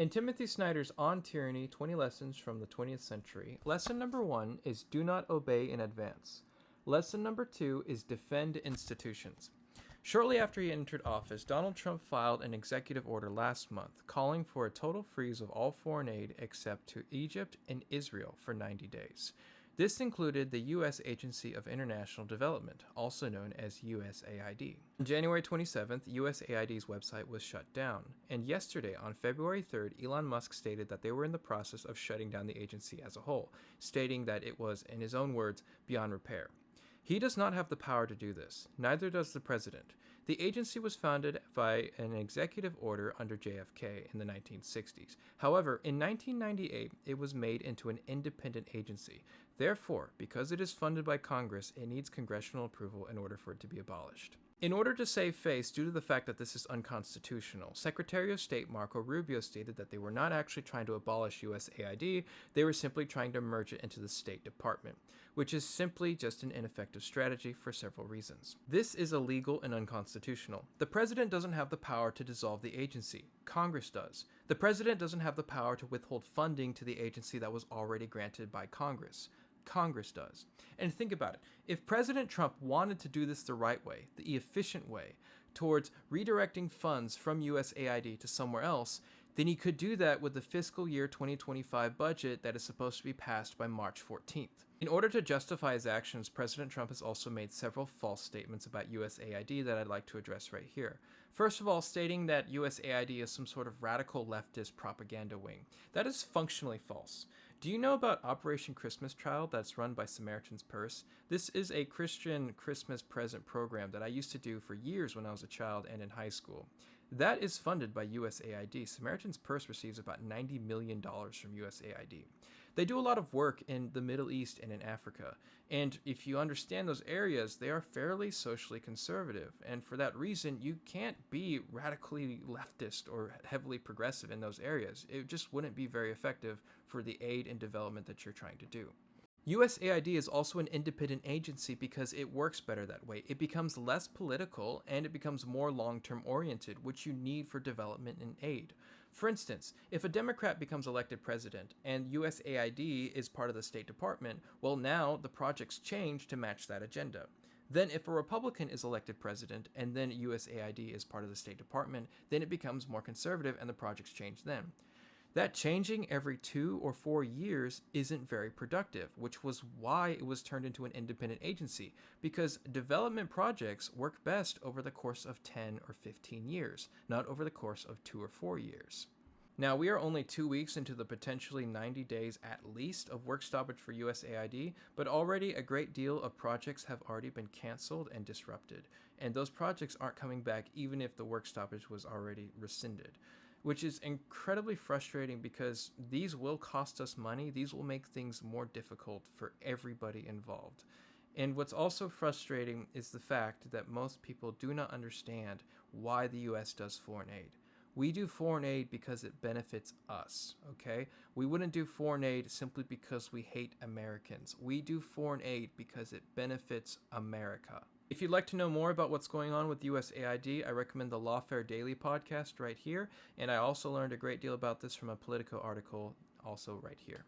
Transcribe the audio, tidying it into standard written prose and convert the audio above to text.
In Timothy Snyder's On Tyranny, 20 Lessons from the 20th Century, lesson number 1 is do not obey in advance. Lesson number 2 is defend institutions. Shortly after he entered office, Donald Trump filed an executive order last month calling for a total freeze of all foreign aid except to Egypt and Israel for 90 days. This included the U.S. Agency of International Development, also known as USAID. On January 27th, USAID's website was shut down, and yesterday, on February 3rd, Elon Musk stated that they were in the process of shutting down the agency as a whole, stating that it was, in his own words, beyond repair. He does not have the power to do this, neither does the president. The agency was founded by an executive order under JFK in the 1960s. However, in 1998, it was made into an independent agency. Therefore, because it is funded by Congress, it needs congressional approval in order for it to be abolished. In order to save face due to the fact that this is unconstitutional, Secretary of State Marco Rubio stated that they were not actually trying to abolish USAID, they were simply trying to merge it into the State Department, which is simply just an ineffective strategy for several reasons. This is illegal and unconstitutional. The president doesn't have the power to dissolve the agency. Congress does. The president doesn't have the power to withhold funding to the agency that was already granted by Congress. Congress does. And think about it. If President Trump wanted to do this the right way, the efficient way, towards redirecting funds from USAID to somewhere else, then he could do that with the fiscal year 2025 budget that is supposed to be passed by March 14th. In order to justify his actions, President Trump has also made several false statements about USAID that I'd like to address right here. First of all, stating that USAID is some sort of radical leftist propaganda wing. That is functionally false. Do you know about Operation Christmas Child that's run by Samaritan's Purse? This is a Christian Christmas present program that I used to do for years when I was a child and in high school. That is funded by USAID. Samaritan's Purse receives about $90 million from USAID. They do a lot of work in the Middle East and in Africa, and if you understand those areas, they are fairly socially conservative, and for that reason, you can't be radically leftist or heavily progressive in those areas. It just wouldn't be very effective for the aid and development that you're trying to do. USAID is also an independent agency because it works better that way. It becomes less political and it becomes more long-term oriented, which you need for development and aid. For instance, if a Democrat becomes elected president and USAID is part of the State Department, well, now the projects change to match that agenda. Then if a Republican is elected president and then USAID is part of the State Department, then it becomes more conservative and the projects change then. That changing every 2 or 4 years isn't very productive, which was why it was turned into an independent agency, because development projects work best over the course of 10 or 15 years, not over the course of 2 or 4 years. Now, we are only 2 weeks into the potentially 90 days at least of work stoppage for USAID, but already a great deal of projects have already been canceled and disrupted, and those projects aren't coming back even if the work stoppage was already rescinded, which is incredibly frustrating because these will cost us money. These will make things more difficult for everybody involved. And what's also frustrating is the fact that most people do not understand why the U.S. does foreign aid. We do foreign aid because it benefits us, okay? We wouldn't do foreign aid simply because we hate Americans. We do foreign aid because it benefits America. If you'd like to know more about what's going on with USAID, I recommend the Lawfare Daily podcast right here, and I also learned a great deal about this from a Politico article also right here.